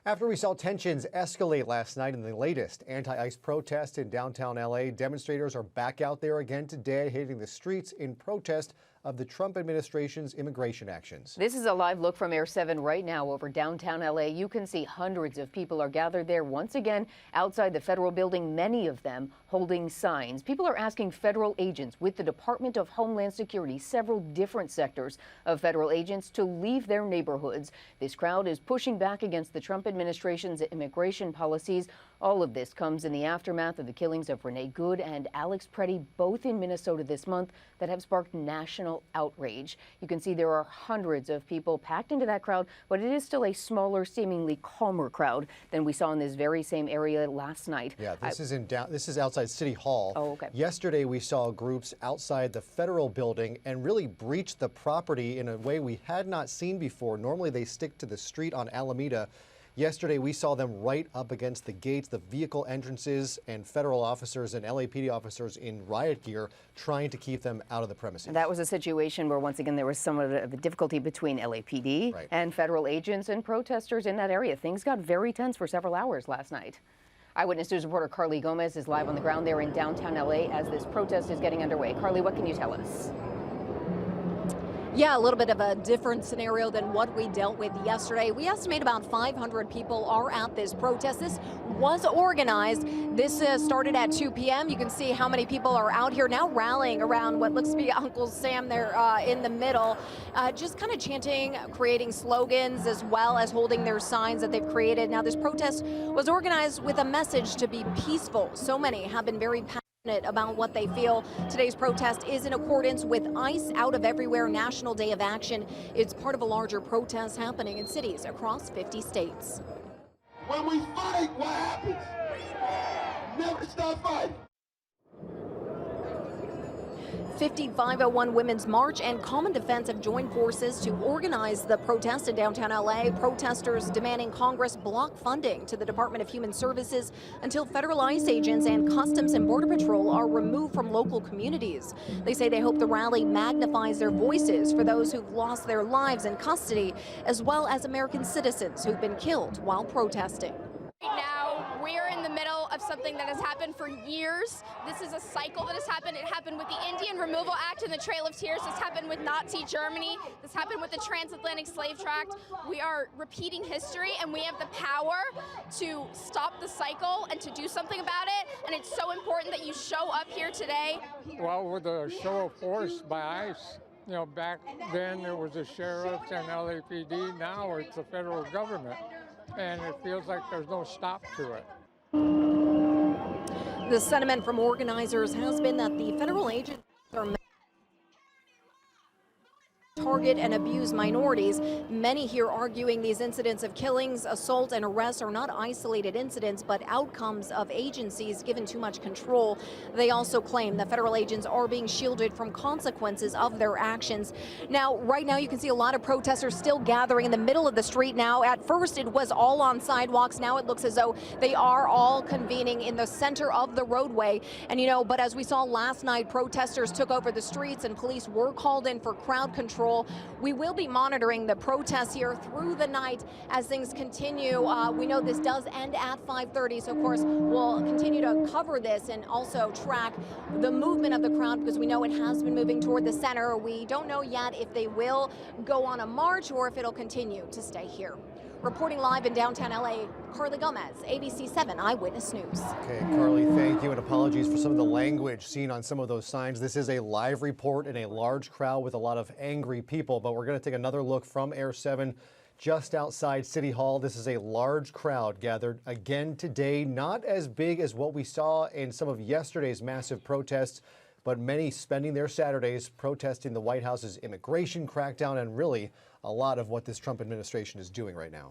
After we saw tensions escalate last night in the latest anti-ICE protest in downtown LA, demonstrators are back out there again today, hitting the streets in protest of the Trump administration's immigration actions. This is a live look from Air 7 right now over downtown LA. You can see hundreds of people are gathered there once again outside the federal building, many of them holding signs. People are asking federal agents with the Department of Homeland Security, several different sectors of federal agents, to leave their neighborhoods. This crowd is pushing back against the Trump administration's immigration policies. All of this comes in the aftermath of the killings of Renee Good and Alex Preddy, both in Minnesota this month, that have sparked national outrage. You can see there are hundreds of people packed into that crowd, but it is still a smaller, seemingly calmer crowd than we saw in this very same area last night. Yeah, this is outside City Hall. Oh, okay. Yesterday, we saw groups outside the federal building and really breach the property in a way we had not seen before. Normally, they stick to the street on Alameda. Yesterday, we saw them right up against the gates, the vehicle entrances, and federal officers and LAPD officers in riot gear trying to keep them out of the premises. And that was a situation where, once again, there was some of the difficulty between LAPD and federal agents and protesters in that area. Things got very tense for several hours last night. Eyewitness News reporter Carly Gomez is live on the ground there in downtown LA as this protest is getting underway. Carly, what can you tell us? Yeah, a little bit of a different scenario than what we dealt with yesterday. We estimate about 500 people are at this protest. This was organized. This started at 2 p.m. You can see how many people are out here now rallying around what looks to be Uncle Sam there in the middle, just kind of chanting, creating slogans, as well as holding their signs that they've created. Now, this protest was organized with a message to be peaceful. So many have been very passionate about what they feel. Today's protest is in accordance with ICE Out of Everywhere National Day of Action. It's part of a larger protest happening in cities across 50 states. When we fight, what happens? Never stop fighting. 50501 Women's March and Common Defense have joined forces to organize the protest in downtown LA. Protesters demanding Congress block funding to the Department of Human Services until federal ICE agents and Customs and Border Patrol are removed from local communities. They say they hope the rally magnifies their voices for those who've lost their lives in custody, as well as American citizens who've been killed while protesting. Right now, we are in the middle of something that has happened for years. This is a cycle that has happened. It happened with the Indian Removal Act and the Trail of Tears. This happened with Nazi Germany. This happened with the Transatlantic Slave Tract. We are repeating history, and we have the power to stop the cycle and to do something about it. And it's so important that you show up here today. Well, with a show of force by ICE, you know, back then there was the sheriffs and LAPD. Now it's the federal government. And it feels like there's no stop to it. The sentiment from organizers has been that the federal agents are target and abuse minorities. Many here arguing these incidents of killings, assault, and arrests are not isolated incidents, but outcomes of agencies given too much control. They also claim that federal agents are being shielded from consequences of their actions. Now, right now, you can see a lot of protesters still gathering in the middle of the street now. At first, it was all on sidewalks. Now it looks as though they are all convening in the center of the roadway. And, you know, but as we saw last night, protesters took over the streets and police were called in for crowd control. We will be monitoring the protests here through the night as things continue. We know this does end at 5:30, so of course we'll continue to cover this and also track the movement of the crowd because we know it has been moving toward the center. We don't know yet if they will go on a march or if it'll continue to stay here. Reporting live in downtown LA, Carly Gomez, ABC 7 Eyewitness News. Okay, Carly, thank you, and apologies for some of the language seen on some of those signs. This is a live report in a large crowd with a lot of angry people, but we're going to take another look from Air 7 just outside City Hall. This is a large crowd gathered again today, not as big as what we saw in some of yesterday's massive protests, but many spending their Saturdays protesting the White House's immigration crackdown and really a lot of what this Trump administration is doing right now.